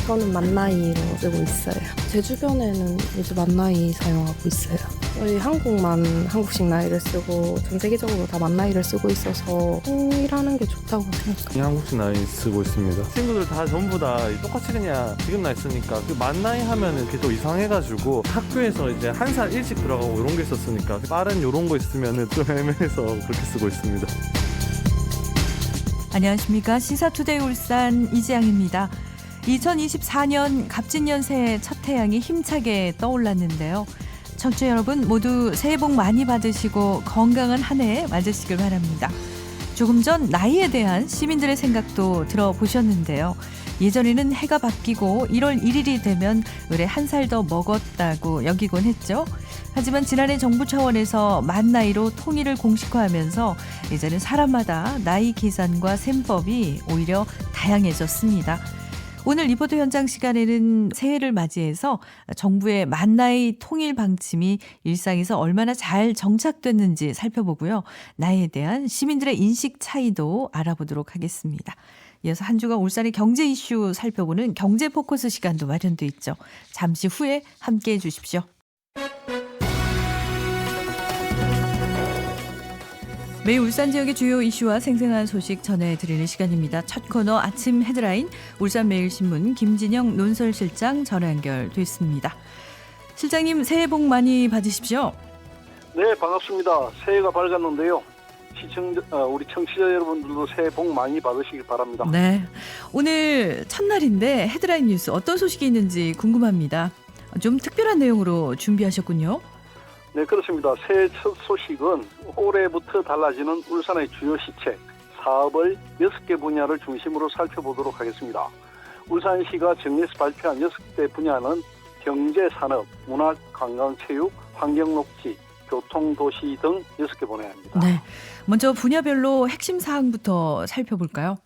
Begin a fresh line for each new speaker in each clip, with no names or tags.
저는 만나이로 쓰고 있어요. 제 주변에는 이제 만나이 사용하고 있어요. 저희 한국만 한국식 나이를 쓰고 전 세계적으로 다 만나이를 쓰고 있어서 통일하는 게 좋다고 생각해요.
한국식 나이 쓰고 있습니다. 친구들 다 전부 다 똑같이 그냥 지금 나이 쓰니까 그 만 나이 하면은 그게 또 이상해가지고 학교에서 이제 한 살 일찍 들어가고 이런 게 있었으니까 빠른 이런 거 있으면은 좀 애매해서 그렇게 쓰고 있습니다.
안녕하십니까. 시사투데이 울산 이지양입니다. 2024년 갑진년 새해 첫 태양이 힘차게 떠올랐는데요. 청취자 여러분 모두 새해 복 많이 받으시고 건강한 한 해 맞으시길 바랍니다. 조금 전 나이에 대한 시민들의 생각도 들어보셨는데요. 예전에는 해가 바뀌고 1월 1일이 되면 의뢰 한 살 더 먹었다고 여기곤 했죠. 하지만 지난해 정부 차원에서 만 나이로 통일을 공식화하면서 이제는 사람마다 나이 계산과 셈법이 오히려 다양해졌습니다. 오늘 리포트 현장 시간에는 새해를 맞이해서 정부의 만 나이 통일 방침이 일상에서 얼마나 잘 정착됐는지 살펴보고요. 나이에 대한 시민들의 인식 차이도 알아보도록 하겠습니다. 이어서 한 주간 울산의 경제 이슈 살펴보는 경제 포커스 시간도 마련돼 있죠. 잠시 후에 함께해 주십시오. 매일 울산 지역의 주요 이슈와 생생한 소식 전해드리는 시간입니다. 첫 코너 아침 헤드라인 울산매일신문 김진영 논설실장 전화 연결됐습니다. 실장님 새해 복 많이 받으십시오.
네, 반갑습니다. 새해가 밝았는데요. 우리 청취자 여러분들도 새해 복 많이 받으시길 바랍니다.
네, 오늘 첫날인데 헤드라인 뉴스 어떤 소식이 있는지 궁금합니다. 좀 특별한 내용으로 준비하셨군요.
네, 그렇습니다. 새해 첫 소식은 올해부터 달라지는 울산의 주요 시책, 사업을 6개 분야를 중심으로 살펴보도록 하겠습니다. 울산시가 정리해서 발표한 6개 분야는 경제, 산업, 문화, 관광, 체육, 환경, 녹지, 교통, 도시 등 6개 분야입니다.
네, 먼저 분야별로 핵심 사항부터 살펴볼까요?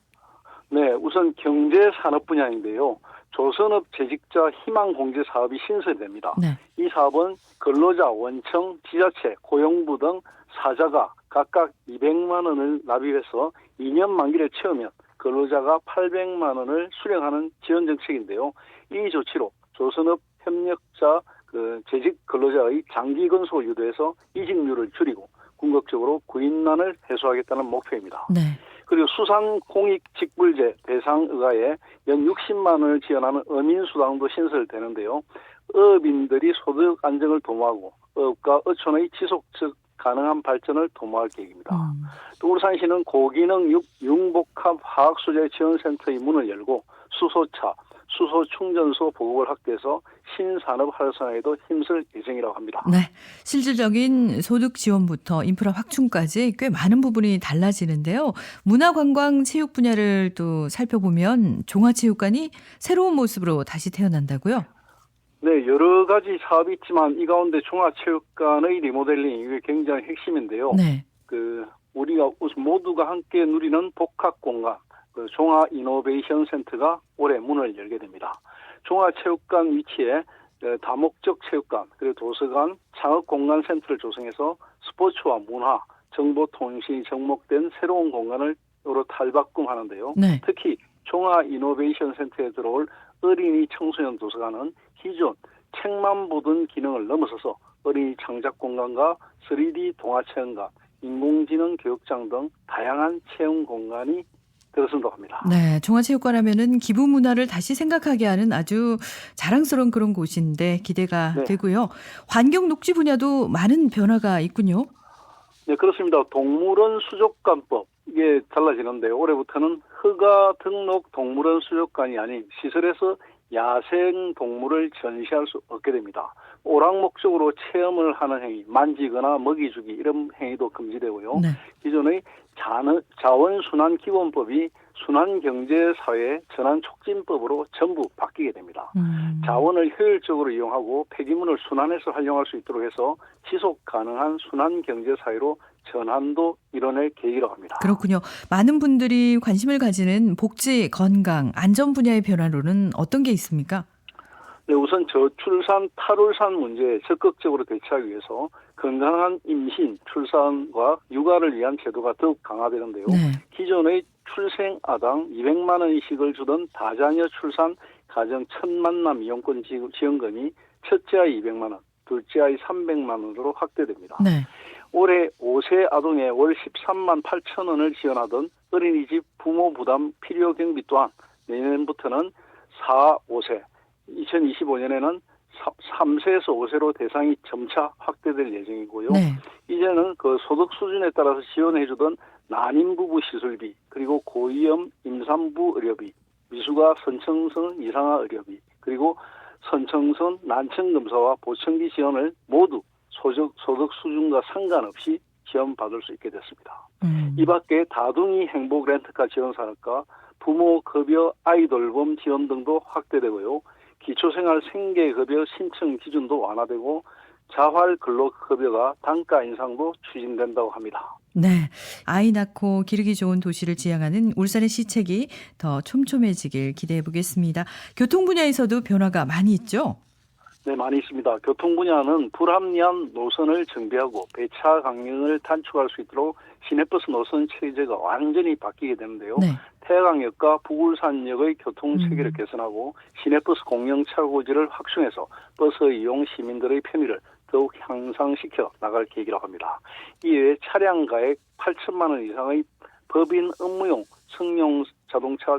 네, 우선 경제, 산업 분야인데요. 조선업 재직자 희망공제 사업이 신설됩니다.
네.
이 사업은 근로자, 원청, 지자체, 고용부 등 사자가 각각 200만 원을 납입해서 2년 만기를 채우면 근로자가 800만 원을 수령하는 지원 정책인데요. 이 조치로 조선업 협력자 재직 근로자의 장기 근속을 유도해서 이직률을 줄이고 궁극적으로 구인난을 해소하겠다는 목표입니다.
네.
그리고 수상공익직불제 대상의가에 연 60만 원을 지원하는 어민수당도 신설되는데요. 어업인들이 소득 안정을 도모하고 어업과 어촌의 지속적 가능한 발전을 도모할 계획입니다. 또 울산시는 고기능 융복합 화학소재 지원센터의 문을 열고 수소차, 수소 충전소 보급을 확대해서 신산업 활성화에도 힘쓸 예정이라고 합니다.
네, 실질적인 소득 지원부터 인프라 확충까지 꽤 많은 부분이 달라지는데요. 문화관광 체육 분야를 또 살펴보면 종합체육관이 새로운 모습으로 다시 태어난다고요?
네, 여러 가지 사업이 있지만 이 가운데 종합체육관의 리모델링 이게 굉장히 핵심인데요.
네.
우리가 모두가 함께 누리는 복합공간 종합이노베이션 센터가 올해 문을 열게 됩니다. 종합체육관 위치에 다목적 체육관, 그리고 도서관, 창업공간센터를 조성해서 스포츠와 문화, 정보통신이 접목된 새로운 공간으로 탈바꿈하는데요. 네. 특히 종합이노베이션 센터에 들어올 어린이 청소년 도서관은 기존 책만 보던 기능을 넘어서서 어린이 창작 공간과 3D 동화체험관, 인공지능 교육장 등 다양한 체험 공간이 들어선다고 합니다.
네, 종합체육관 하면은 기부 문화를 다시 생각하게 하는 아주 자랑스러운 그런 곳인데 기대가 되고요. 환경 녹지 분야도 많은 변화가 있군요.
네, 그렇습니다. 동물원 수족관법 이게 달라지는데요. 올해부터는 허가 등록 동물원 수족관이 아닌 시설에서 야생 동물을 전시할 수 없게 됩니다. 오락 목적으로 체험을 하는 행위, 만지거나 먹이 주기 이런 행위도 금지되고요. 네. 기존의 자원순환기본법이 순환경제사회 전환촉진법으로 전부 바뀌게 됩니다. 자원을 효율적으로 이용하고 폐기물을 순환해서 활용할 수 있도록 해서 지속 가능한 순환경제사회로 전환도 이뤄낼 계획이라고 합니다.
그렇군요. 많은 분들이 관심을 가지는 복지, 건강, 안전 분야의 변화로는 어떤 게 있습니까?
네, 우선 저출산, 탈출산 문제에 적극적으로 대처하기 위해서 건강한 임신, 출산과 육아를 위한 제도가 더욱 강화되는데요. 네. 기존의 출생아당 200만 원씩을 주던 다자녀 출산 가정 첫 만남 이용권 지원금이 첫째 아이 200만 원, 둘째 아이 300만 원으로 확대됩니다.
네.
올해 5세 아동에 월 13만 8천 원을 지원하던 어린이집 부모 부담 필요 경비 또한 내년부터는 4, 5세, 2025년에는 3세에서 5세로 대상이 점차 확대될 예정이고요.
네.
이제는 그 소득 수준에 따라서 지원해주던 난임부부 시술비, 그리고 고위험 임산부 의료비, 미숙아 선청선 이상화 의료비, 그리고 선청선 난청검사와 보청기 지원을 모두 소득 수준과 상관없이 지원받을 수 있게 됐습니다. 이 밖에 다둥이 행복 렌트카 지원 사업과 부모 급여 아이돌봄 지원 등도 확대되고요. 기초생활 생계급여 신청 기준도 완화되고 자활 근로급여가 단가 인상도 추진된다고 합니다.
네. 아이 낳고 기르기 좋은 도시를 지향하는 울산의 시책이 더 촘촘해지길 기대해 보겠습니다. 교통 분야에서도 변화가 많이 있죠?
네, 많이 있습니다. 교통 분야는 불합리한 노선을 정비하고 배차 강령을 단축할 수 있도록 시내버스 노선 체제가 완전히 바뀌게 되는데요.
네.
태양역과 북울산역의 교통 체계를 개선하고 시내버스 공영 차고지를 확충해서 버스 이용 시민들의 편의를 더욱 향상시켜 나갈 계획이라고 합니다. 이외에 차량가액 8천만 원 이상의 법인 업무용 승용 자동차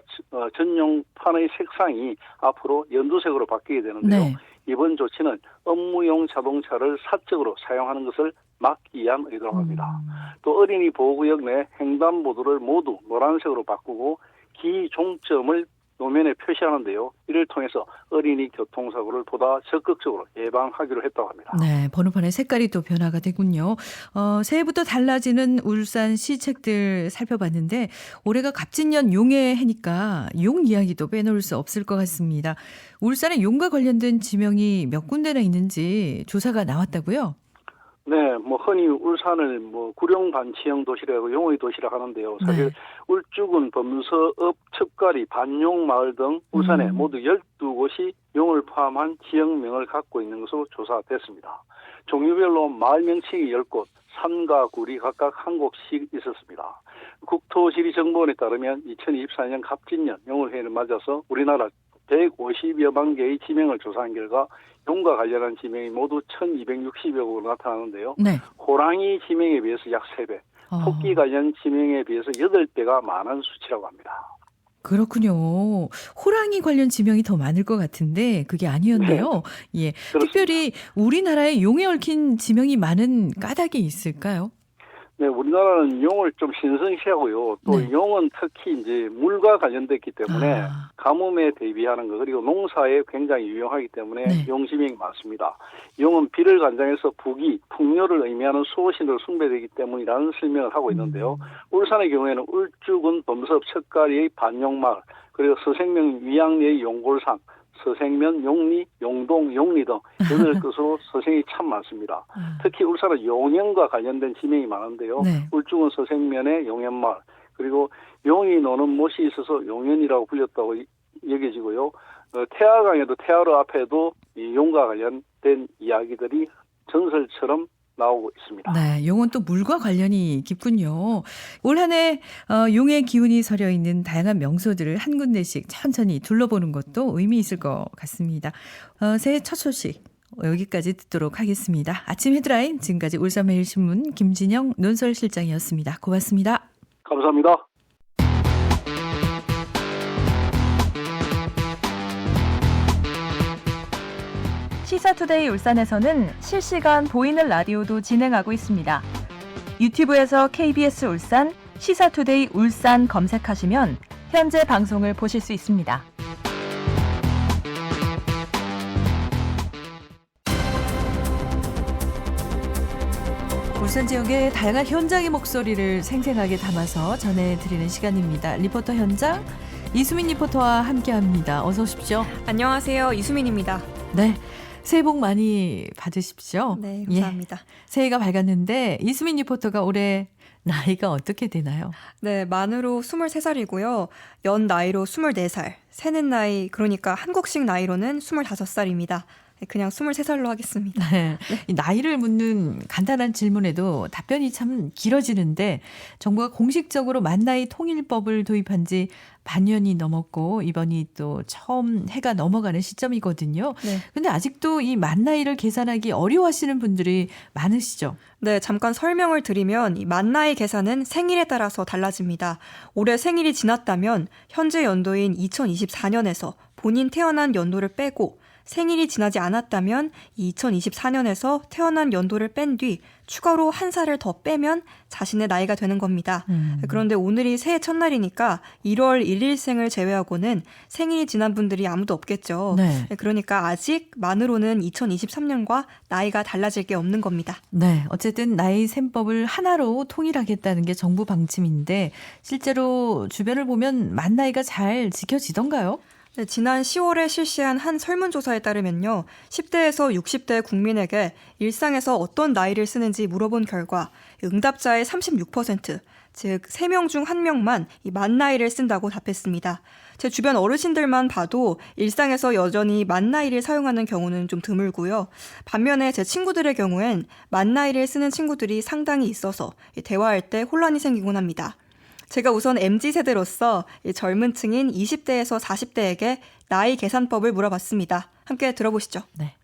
전용판의 색상이 앞으로 연두색으로 바뀌게 되는데요.
네.
이번 조치는 업무용 자동차를 사적으로 사용하는 것을 막기 위한 의도라고 합니다. 또 어린이 보호구역 내 횡단보도를 모두 노란색으로 바꾸고 기종점을 노면에 표시하는데요. 이를 통해서 어린이 교통사고를 보다 적극적으로 예방하기로 했다고 합니다.
네, 번호판의 색깔이 또 변화가 되군요. 새해부터 달라지는 울산 시책들 살펴봤는데 올해가 갑진년 용의 해니까 용 이야기도 빼놓을 수 없을 것 같습니다. 울산에 용과 관련된 지명이 몇 군데나 있는지 조사가 나왔다고요?
네, 흔히 울산을 구룡반치형 도시라고 용의 도시라고 하는데요. 사실
네.
울주군 범서읍 첩가리 반용마을 등 울산에 모두 12곳이 용을 포함한 지역명을 갖고 있는 것으로 조사됐습니다. 종류별로 마을 명칭이 10곳, 산과 굴이 각각 한 곳씩 있었습니다. 국토지리정보원에 따르면 2024년 갑진년 용을해를 맞아서 우리나라 150여만 개의 지명을 조사한 결과 용과 관련한 지명이 모두 1260여 곳으로 나타나는데요.
네.
호랑이 지명에 비해서 약 3배, 토끼 관련 지명에 비해서 8배가 많은 수치라고 합니다.
그렇군요. 호랑이 관련 지명이 더 많을 것 같은데 그게 아니었네요.
네.
예.
그렇습니다.
특별히 우리나라에 용에 얽힌 지명이 많은 까닭이 있을까요?
네, 우리나라는 용을 좀 신성시하고요. 또
네.
용은 특히 이제 물과 관련됐기 때문에 가뭄에 대비하는 거, 그리고 농사에 굉장히 유용하기 때문에
네.
용 지명이 많습니다. 용은 비를 관장해서 부기, 풍요를 의미하는 수호신으로 숭배되기 때문이라는 설명을 하고 있는데요. 울산의 경우에는 울주군 범서읍 척가리의 반용마을, 그리고 서생명 위양리의 용골산, 서생면, 용리, 용동, 용리 등 8곳으로 서생이 참 많습니다. 특히 울산은 용연과 관련된 지명이 많은데요.
네.
울주군 서생면의 용연마을, 그리고 용이 노는 못이 있어서 용연이라고 불렸다고 여겨지고요. 태화강에도 태화로 앞에도 이 용과 관련된 이야기들이 전설처럼 나오고 있습니다.
네, 용은 또 물과 관련이 깊군요. 올 한 해 용의 기운이 서려 있는 다양한 명소들을 한 군데씩 천천히 둘러보는 것도 의미 있을 것 같습니다. 새해 첫 소식 여기까지 듣도록 하겠습니다. 아침 헤드라인 지금까지 울산매일신문 김진영 논설실장이었습니다. 고맙습니다.
감사합니다.
시사투데이 울산에서는 실시간 보이는 라디오도 진행하고 있습니다. 유튜브에서 KBS 울산, 시사투데이 울산 검색하시면 현재 방송을 보실 수 있습니다.
울산 지역의 다양한 현장의 목소리를 생생하게 담아서 전해드리는 시간입니다. 리포터 현장 이수민 리포터와 함께합니다. 어서 오십시오.
안녕하세요. 이수민입니다.
네, 새해 복 많이 받으십시오.
네, 감사합니다.
새해가 밝았는데 이수민 리포터가 올해 나이가 어떻게 되나요?
네, 만으로 23살이고요. 연 나이로 24살, 새는 나이, 그러니까 한국식 나이로는 25살입니다. 그냥 23살로 하겠습니다.
네. 이 나이를 묻는 간단한 질문에도 답변이 참 길어지는데 정부가 공식적으로 만나이 통일법을 도입한 지 반년이 넘었고 이번이 또 처음 해가 넘어가는 시점이거든요.
네.
근데 아직도 이 만나이를 계산하기 어려워하시는 분들이 많으시죠?
네, 잠깐 설명을 드리면 이 만나이 계산은 생일에 따라서 달라집니다. 올해 생일이 지났다면 현재 연도인 2024년에서 본인 태어난 연도를 빼고 생일이 지나지 않았다면 2024년에서 태어난 연도를 뺀 뒤 추가로 한 살을 더 빼면 자신의 나이가 되는 겁니다. 그런데 오늘이 새해 첫날이니까 1월 1일생을 제외하고는 생일이 지난 분들이 아무도 없겠죠.
네.
그러니까 아직 만으로는 2023년과 나이가 달라질 게 없는 겁니다.
네. 어쨌든 나이 셈법을 하나로 통일하겠다는 게 정부 방침인데 실제로 주변을 보면 만 나이가 잘 지켜지던가요?
네, 지난 10월에 실시한 한 설문조사에 따르면요. 10대에서 60대 국민에게 일상에서 어떤 나이를 쓰는지 물어본 결과 응답자의 36%, 즉 3명 중 1명만 이 만 나이를 쓴다고 답했습니다. 제 주변 어르신들만 봐도 일상에서 여전히 만 나이를 사용하는 경우는 좀 드물고요. 반면에 제 친구들의 경우엔 만 나이를 쓰는 친구들이 상당히 있어서 대화할 때 혼란이 생기곤 합니다. 제가 우선 MZ세대로서 젊은 층인 20대에서 40대에게 나이 계산법을 물어봤습니다. 함께 들어보시죠.
네.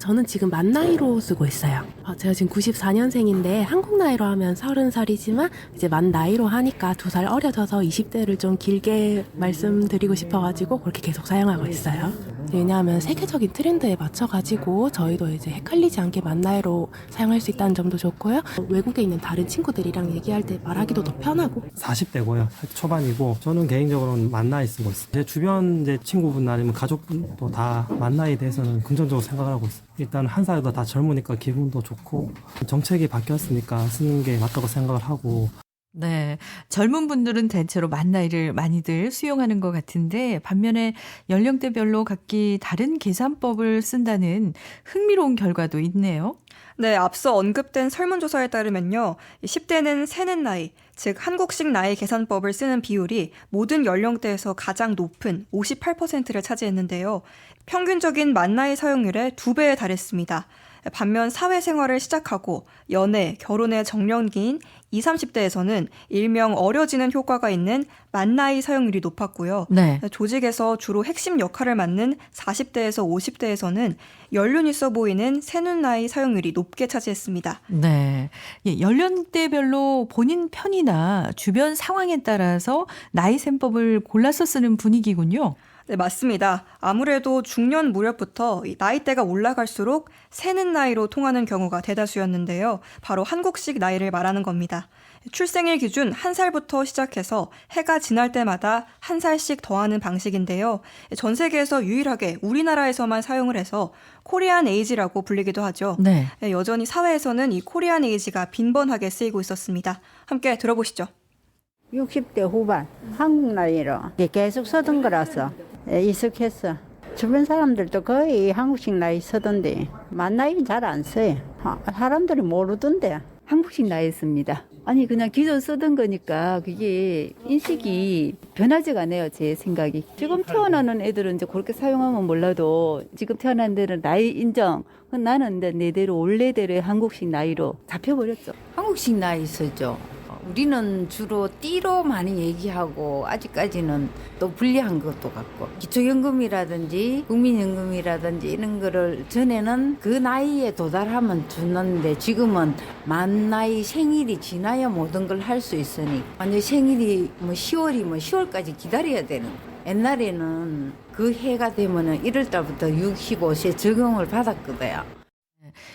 저는 지금 만 나이로 쓰고 있어요. 제가 지금 94년생인데 한국 나이로 하면 30살이지만 이제 만 나이로 하니까 2살 어려져서 20대를 좀 길게 말씀드리고 싶어가지고 그렇게 계속 사용하고 있어요. 왜냐하면 세계적인 트렌드에 맞춰가지고 저희도 이제 헷갈리지 않게 만 나이로 사용할 수 있다는 점도 좋고요. 외국에 있는 다른 친구들이랑 얘기할 때 말하기도 더 편하고.
40대고요. 초반이고 저는 개인적으로는 만 나이 쓰고 있어요. 제 주변 이제 친구분 아니면 가족분도 다 만 나이에 대해서는 긍정적으로 생각을 하고 있어요. 일단 한 살 더 다 젊으니까 기분도 좋고 정책이 바뀌었으니까 쓰는 게 맞다고 생각을 하고.
네. 젊은 분들은 대체로 만 나이를 많이들 수용하는 것 같은데 반면에 연령대별로 각기 다른 계산법을 쓴다는 흥미로운 결과도 있네요.
네, 앞서 언급된 설문조사에 따르면요. 10대는 세는 나이, 즉 한국식 나이 계산법을 쓰는 비율이 모든 연령대에서 가장 높은 58%를 차지했는데요. 평균적인 만 나이 사용률의 2배에 달했습니다. 반면 사회생활을 시작하고 연애, 결혼의 정년기인 20, 30대에서는 일명 어려지는 효과가 있는 만 나이 사용률이 높았고요.
네.
조직에서 주로 핵심 역할을 맡는 40대에서 50대에서는 연륜 있어 보이는 세는 나이 사용률이 높게 차지했습니다.
네. 예, 연령대별로 본인 편이나 주변 상황에 따라서 나이 셈법을 골라서 쓰는 분위기군요.
네, 맞습니다. 아무래도 중년 무렵부터 이 나이대가 올라갈수록 새는 나이로 통하는 경우가 대다수였는데요. 바로 한국식 나이를 말하는 겁니다. 출생일 기준 1살부터 시작해서 해가 지날 때마다 1살씩 더하는 방식인데요. 전 세계에서 유일하게 우리나라에서만 사용을 해서 코리안 에이지라고 불리기도 하죠.
네.
여전히 사회에서는 이 코리안 에이지가 빈번하게 쓰이고 있었습니다. 함께 들어보시죠.
60대 후반 한국 나이로 계속 쓰던 거라서 익숙했어. 주변 사람들도 거의 한국식 나이 쓰던데 만 나이 잘 안 써요. 사람들이 모르던데.
한국식 나이 씁니다. 아니 그냥 기존 쓰던 거니까 그게 인식이 변하지가 않아요. 제 생각이. 지금 태어나는 애들은 이제 그렇게 사용하면 몰라도 지금 태어난 데는 나이 인정. 나는 이제 내대로 원래대로의 한국식 나이로 잡혀버렸죠.
한국식 나이 쓰죠. 우리는 주로 띠로 많이 얘기하고 아직까지는 또 불리한 것도 같고 기초연금이라든지 국민연금이라든지 이런 거를 전에는 그 나이에 도달하면 주는데 지금은 만 나이 생일이 지나야 모든 걸 할 수 있으니 완전 생일이 10월까지 기다려야 되는 거예요. 옛날에는 그 해가 되면은 1월달부터 65세 적용을 받았거든요.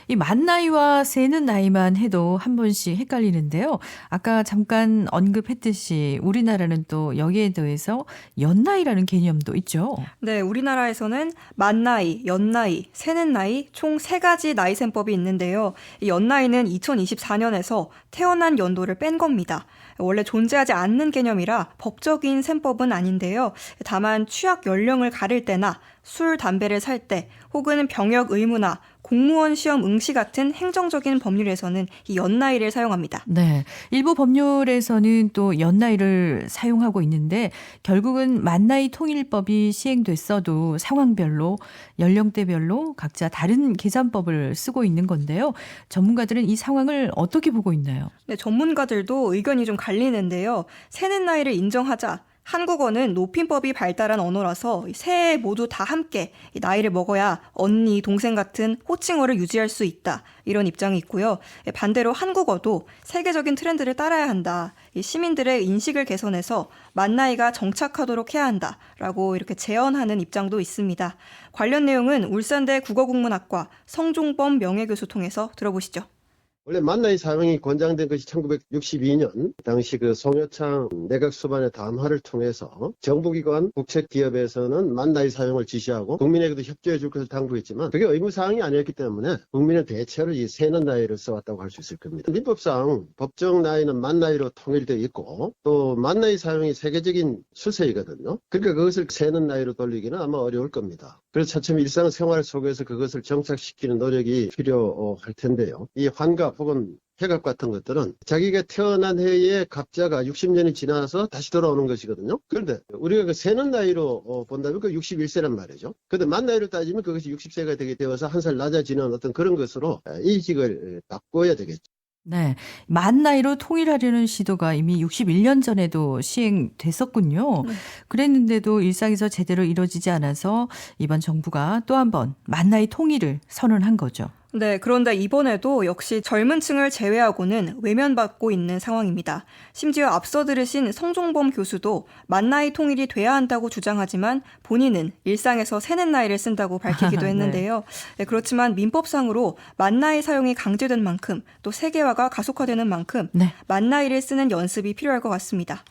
이 만 나이와 세는 나이만 해도 한 번씩 헷갈리는데요. 아까 잠깐 언급했듯이 우리나라는 또 여기에 더해서 연나이라는 개념도 있죠.
네, 우리나라에서는 만 나이, 연나이, 세는 나이 총 3가지 나이셈법이 있는데요. 이 연나이는 2024년에서 태어난 연도를 뺀 겁니다. 원래 존재하지 않는 개념이라 법적인 셈법은 아닌데요. 다만 취약 연령을 가릴 때나 술, 담배를 살 때 혹은 병역 의무나 공무원 시험 응시 같은 행정적인 법률에서는 이 연나이를 사용합니다.
네. 일부 법률에서는 또 연나이를 사용하고 있는데 결국은 만나이 통일법이 시행됐어도 상황별로 연령대별로 각자 다른 계산법을 쓰고 있는 건데요. 전문가들은 이 상황을 어떻게 보고 있나요?
네, 전문가들도 의견이 좀 갈리는데요. 세는 나이를 인정하자. 한국어는 높임법이 발달한 언어라서 세 모두 다 함께 나이를 먹어야 언니, 동생 같은 호칭어를 유지할 수 있다. 이런 입장이 있고요. 반대로 한국어도 세계적인 트렌드를 따라야 한다. 시민들의 인식을 개선해서 만 나이가 정착하도록 해야 한다라고 이렇게 제언하는 입장도 있습니다. 관련 내용은 울산대 국어국문학과 성종범 명예교수 통해서 들어보시죠.
원래 만 나이 사용이 권장된 것이 1962년 당시 그 송여창 내각 수반의 담화를 통해서 정부기관, 국책기업에서는 만 나이 사용을 지시하고 국민에게도 협조해 줄 것을 당부했지만 그게 의무사항이 아니었기 때문에 국민은 대체로 이 세는 나이를 써왔다고 할 수 있을 겁니다. 민법상 법정 나이는 만 나이로 통일되어 있고 또 만 나이 사용이 세계적인 추세이거든요. 그러니까 그것을 세는 나이로 돌리기는 아마 어려울 겁니다. 그래서 차츰 일상생활 속에서 그것을 정착시키는 노력이 필요할 텐데요. 이 환갑 혹은 폐갑 같은 것들은 자기가 태어난 해에 갑자가 60년이 지나서 다시 돌아오는 것이거든요. 그런데 우리가 그 세는 나이로 본다면 그 61세란 말이죠. 그런데 만 나이로 따지면 그것이 60세가 되게 되어서 한 살 낮아지는 어떤 그런 것으로 인식을 바꿔야 되겠죠.
네. 만 나이로 통일하려는 시도가 이미 61년 전에도 시행됐었군요. 그랬는데도 일상에서 제대로 이루어지지 않아서 이번 정부가 또 한 번 만 나이 통일을 선언한 거죠.
네, 그런데 이번에도 역시 젊은 층을 제외하고는 외면받고 있는 상황입니다. 심지어 앞서 들으신 성종범 교수도 만 나이 통일이 돼야 한다고 주장하지만 본인은 일상에서 세는 나이를 쓴다고 밝히기도 했는데요. 네, 그렇지만 민법상으로 만 나이 사용이 강제된 만큼 또 세계화가 가속화되는 만큼 만 나이를 쓰는 연습이 필요할 것 같습니다.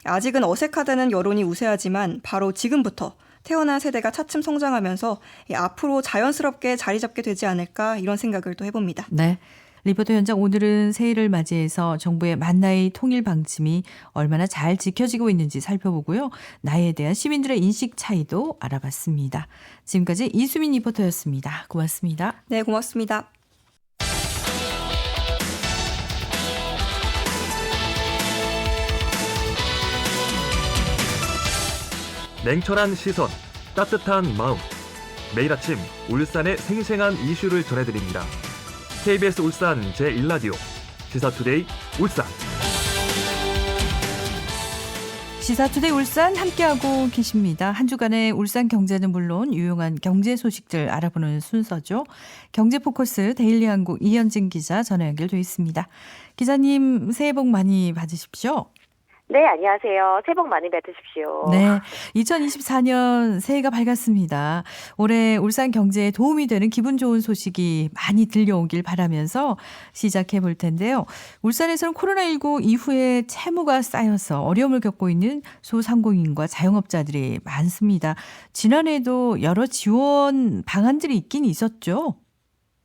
아직은 어색하다는 여론이 우세하지만 바로 지금부터 태어난 세대가 차츰 성장하면서 앞으로 자연스럽게 자리 잡게 되지 않을까 이런 생각을 또 해봅니다.
네. 리포터 현장 오늘은 새해를 맞이해서 정부의 만 나이 통일 방침이 얼마나 잘 지켜지고 있는지 살펴보고요. 나이에 대한 시민들의 인식 차이도 알아봤습니다. 지금까지 이수민 리포터였습니다. 고맙습니다.
네, 고맙습니다.
냉철한 시선, 따뜻한 마음. 매일 아침 울산의 생생한 이슈를 전해드립니다. KBS 울산 제1라디오 시사투데이 울산.
시사투데이 울산 함께하고 계십니다. 한 주간의 울산 경제는 물론 유용한 경제 소식들 알아보는 순서죠. 경제포커스 데일리 한국 이현진 기자 전화 연결돼 있습니다. 기자님 새해 복 많이 받으십시오.
네, 안녕하세요. 새해 복 많이 받으십시오.
네, 2024년 새해가 밝았습니다. 올해 울산 경제에 도움이 되는 기분 좋은 소식이 많이 들려오길 바라면서 시작해 볼 텐데요. 울산에서는 코로나19 이후에 채무가 쌓여서 어려움을 겪고 있는 소상공인과 자영업자들이 많습니다. 지난해에도 여러 지원 방안들이 있긴 있었죠?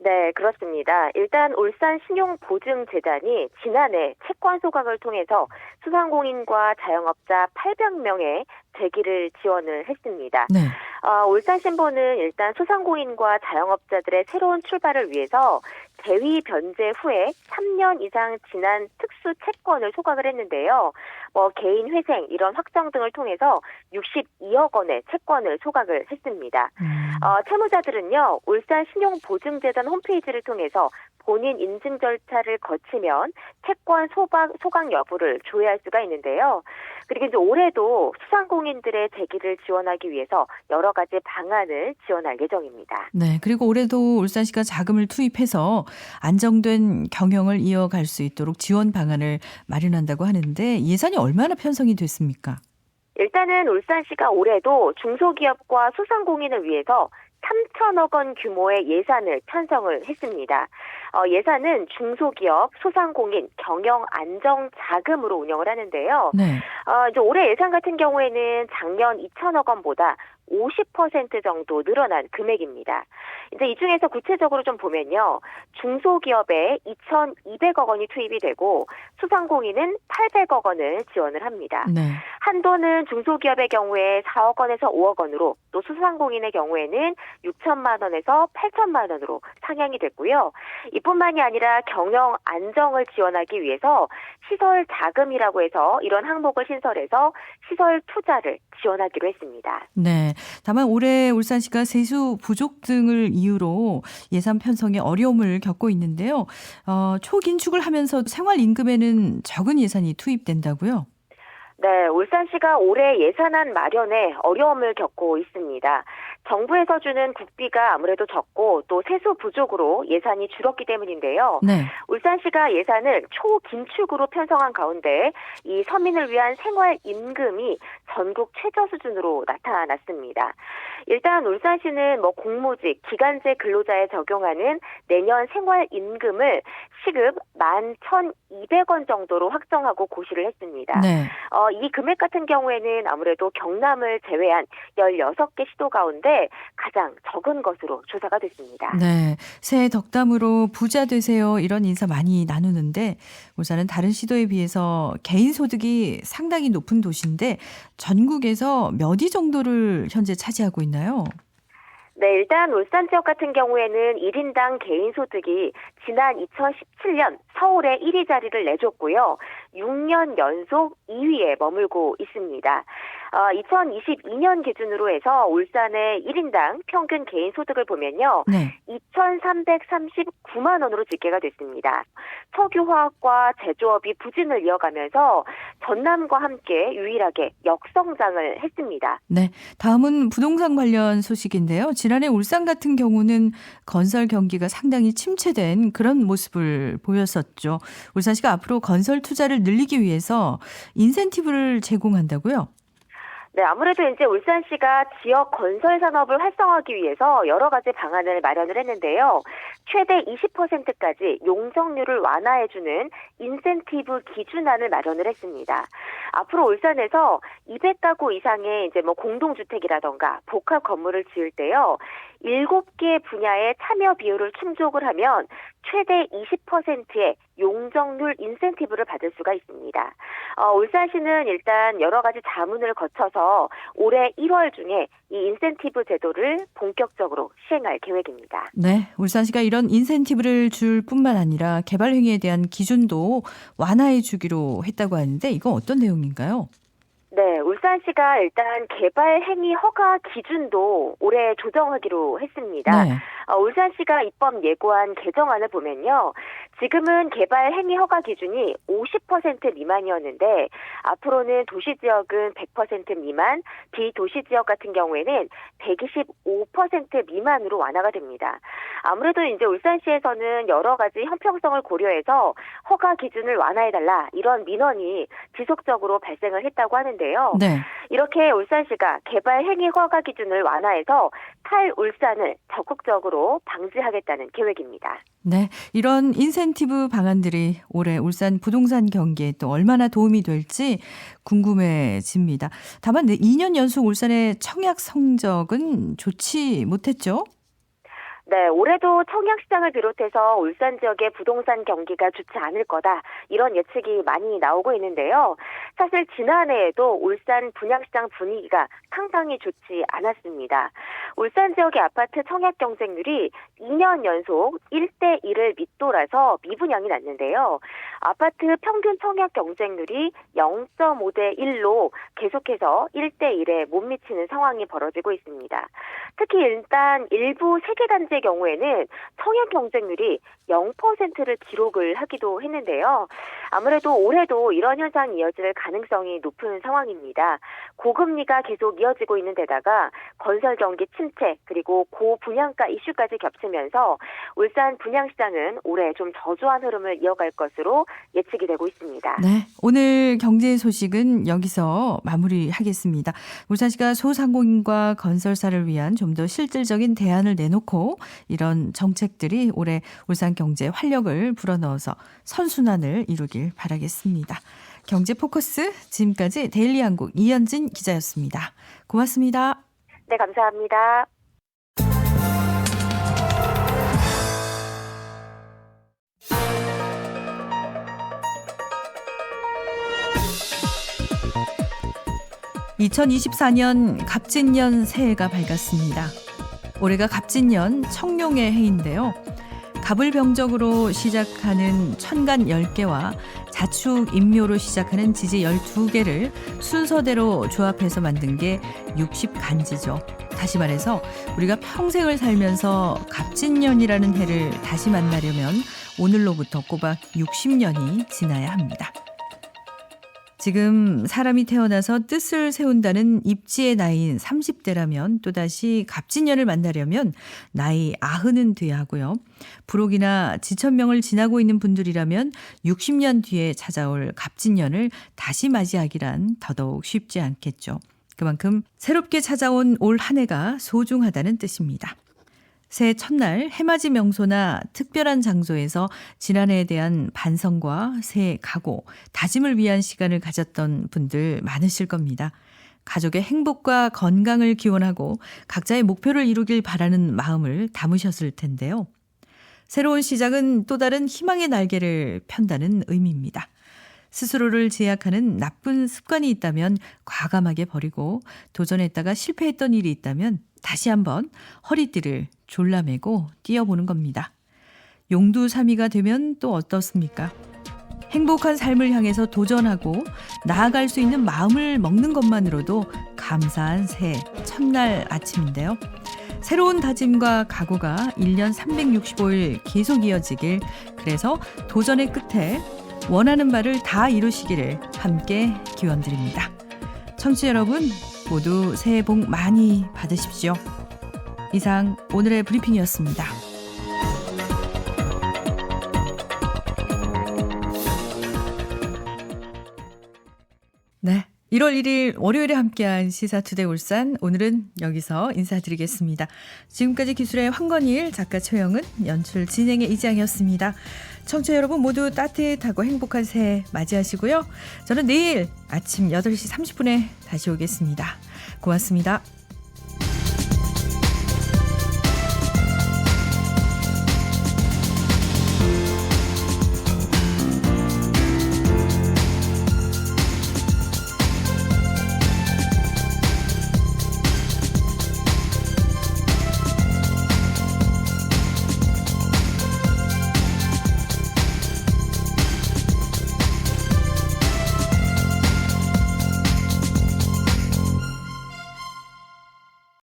네, 그렇습니다. 일단 울산신용보증재단이 지난해 채권 소각을 통해서 소상공인과 자영업자 800명의 재기를 지원을 했습니다.
네.
울산신보는 일단 소상공인과 자영업자들의 새로운 출발을 위해서 대위 변제 후에 3년 이상 지난 특수 채권을 소각을 했는데요. 개인 회생 이런 확정 등을 통해서 62억 원의 채권을 소각을 했습니다. 채무자들은요, 울산신용보증재단 홈페이지를 통해서 본인 인증 절차를 거치면 채권 소각 여부를 조회할 수가 있는데요. 그리고 이제 올해도 소상공인들의 재기를 지원하기 위해서 여러 가지 방안을 지원할 예정입니다.
네, 그리고 올해도 울산시가 자금을 투입해서 안정된 경영을 이어갈 수 있도록 지원 방안을 마련한다고 하는데 예산이 얼마나 편성이 됐습니까?
일단은 울산시가 올해도 중소기업과 소상공인을 위해서 3천억 원 규모의 예산을 편성을 했습니다. 예산은 중소기업, 소상공인, 경영안정자금으로 운영을 하는데요.
네.
이제 올해 예산 같은 경우에는 작년 2천억 원보다 50% 정도 늘어난 금액입니다. 이제 이 중에서 구체적으로 좀 보면요. 중소기업에 2,200억 원이 투입이 되고 소상공인은 800억 원을 지원을 합니다.
네.
한도는 중소기업의 경우에 4억 원에서 5억 원으로 또 소상공인의 경우에는 6천만 원에서 8천만 원으로 상향이 됐고요. 이뿐만이 아니라 경영 안정을 지원하기 위해서 시설 자금이라고 해서 이런 항목을 신설해서 시설 투자를 지원하기로 했습니다.
네. 다만 올해 울산시가 세수 부족 등을 이유로 예산 편성에 어려움을 겪고 있는데요. 초긴축을 하면서 생활임금에는 적은 예산이 투입된다고요?
네, 울산시가 올해 예산안 마련에 어려움을 겪고 있습니다. 정부에서 주는 국비가 아무래도 적고 또 세수 부족으로 예산이 줄었기 때문인데요.
네.
울산시가 예산을 초긴축으로 편성한 가운데 이 서민을 위한 생활임금이 전국 최저 수준으로 나타났습니다. 일단 울산시는 공무직, 기간제 근로자에 적용하는 내년 생활임금을 시급 11,200원 정도로 확정하고 고시를 했습니다.
네.
이 금액 같은 경우에는 아무래도 경남을 제외한 16개 시도 가운데 가장 적은 것으로 조사가 됐습니다.
네. 새해 덕담으로 부자 되세요 이런 인사 많이 나누는데 울산은 다른 시도에 비해서 개인 소득이 상당히 높은 도시인데 전국에서 몇 위 정도를 현재 차지하고 있나요?
네, 일단 울산 지역 같은 경우에는 1인당 개인 소득이 지난 2017년 서울에 1위 자리를 내줬고요. 6년 연속 2위에 머물고 있습니다. 2022년 기준으로 해서 울산의 1인당 평균 개인 소득을 보면요.
네.
2,339만 원으로 집계가 됐습니다. 석유화학과 제조업이 부진을 이어가면서 전남과 함께 유일하게 역성장을 했습니다.
네, 다음은 부동산 관련 소식인데요. 지난해 울산 같은 경우는 건설 경기가 상당히 침체된 그런 모습을 보였었죠. 울산시가 앞으로 건설 투자를 늘리기 위해서 인센티브를 제공한다고요?
네, 아무래도 이제 울산시가 지역 건설 산업을 활성화하기 위해서 여러 가지 방안을 마련을 했는데요. 최대 20%까지 용적률을 완화해주는 인센티브 기준안을 마련을 했습니다. 앞으로 울산에서 200가구 이상의 이제 공동주택이라던가 복합 건물을 지을 때요. 7개 분야의 참여 비율을 충족을 하면 최대 20%의 용적률 인센티브를 받을 수가 있습니다. 울산시는 일단 여러 가지 자문을 거쳐서 올해 1월 중에 이 인센티브 제도를 본격적으로 시행할 계획입니다.
네, 울산시가 이런 인센티브를 줄 뿐만 아니라 개발 행위에 대한 기준도 완화해 주기로 했다고 하는데 이건 어떤 내용인가요?
네, 울산시가 일단 개발 행위 허가 기준도 올해 조정하기로 했습니다.
네.
울산시가 입법 예고한 개정안을 보면요. 지금은 개발 행위 허가 기준이 50% 미만이었는데 앞으로는 도시지역은 100% 미만, 비도시지역 같은 경우에는 125% 미만으로 완화가 됩니다. 아무래도 이제 울산시에서는 여러 가지 형평성을 고려해서 허가 기준을 완화해달라 이런 민원이 지속적으로 발생을 했다고 하는데요.
네.
이렇게 울산시가 개발 행위 허가 기준을 완화해서 탈울산을 적극적으로 방지하겠다는 계획입니다.
네, 이런 인센티브 방안들이 올해 울산 부동산 경기에 또 얼마나 도움이 될지 궁금해집니다. 다만 2년 연속 울산의 청약 성적은 좋지 못했죠?
네, 올해도 청약시장을 비롯해서 울산 지역의 부동산 경기가 좋지 않을 거다. 이런 예측이 많이 나오고 있는데요. 사실 지난해에도 울산 분양시장 분위기가 상당히 좋지 않았습니다. 울산 지역의 아파트 청약 경쟁률이 2년 연속 1대1을 밑돌아서 미분양이 났는데요. 아파트 평균 청약 경쟁률이 0.5대1로 계속해서 1대1에 못 미치는 상황이 벌어지고 있습니다. 특히 일단 일부 세계단지 경우에는 청약 경쟁률이 0%를 기록을 하기도 했는데요. 아무래도 올해도 이런 현상이 이어질 가능성이 높은 상황입니다. 고금리가 계속 이어지고 있는 데다가 건설 경기 침체 그리고 고분양가 이슈까지 겹치면서 울산 분양시장은 올해 좀 저조한 흐름을 이어갈 것으로 예측이 되고 있습니다.
네, 오늘 경제 소식은 여기서 마무리하겠습니다. 울산시가 소상공인과 건설사를 위한 좀 더 실질적인 대안을 내놓고 이런 정책들이 올해 울산 경제에 활력을 불어넣어서 선순환을 이루길 바라겠습니다. 경제 포커스 지금까지 데일리 한국 이현진 기자였습니다. 고맙습니다.
네, 감사합니다.
(2024년) 갑진년 새해가 밝았습니다. 올해가 갑진년 청룡의 해인데요. 갑을병적으로 시작하는 천간 10개와 자축 임묘로 시작하는 지지 12개를 순서대로 조합해서 만든 게 60간지죠. 다시 말해서 우리가 평생을 살면서 갑진년이라는 해를 다시 만나려면 오늘로부터 꼬박 60년이 지나야 합니다. 지금 사람이 태어나서 뜻을 세운다는 입지의 나이인 30대라면 또다시 갑진년을 만나려면 나이 90은 돼야 하고요. 불혹이나 지천명을 지나고 있는 분들이라면 60년 뒤에 찾아올 갑진년을 다시 맞이하기란 더더욱 쉽지 않겠죠. 그만큼 새롭게 찾아온 올 한 해가 소중하다는 뜻입니다. 새해 첫날 해맞이 명소나 특별한 장소에서 지난해에 대한 반성과 새해 각오, 다짐을 위한 시간을 가졌던 분들 많으실 겁니다. 가족의 행복과 건강을 기원하고 각자의 목표를 이루길 바라는 마음을 담으셨을 텐데요. 새로운 시작은 또 다른 희망의 날개를 편다는 의미입니다. 스스로를 제약하는 나쁜 습관이 있다면 과감하게 버리고 도전했다가 실패했던 일이 있다면 다시 한번 허리띠를 졸라매고 뛰어보는 겁니다. 용두사미가 되면 또 어떻습니까? 행복한 삶을 향해서 도전하고 나아갈 수 있는 마음을 먹는 것만으로도 감사한 새해 첫날 아침인데요. 새로운 다짐과 각오가 1년 365일 계속 이어지길, 그래서 도전의 끝에 원하는 바를 다 이루시기를 함께 기원드립니다. 청취자 여러분, 모두 새해 복 많이 받으십시오. 이상 오늘의 브리핑이었습니다. 네, 1월 1일 월요일에 함께한 시사투데이 울산, 오늘은 여기서 인사드리겠습니다. 지금까지 기술의 황건일, 작가 최영은, 연출 진행의 이지양이었습니다. 청취자 여러분 모두 따뜻하고 행복한 새해 맞이하시고요. 저는 내일 아침 8시 30분에 다시 오겠습니다. 고맙습니다.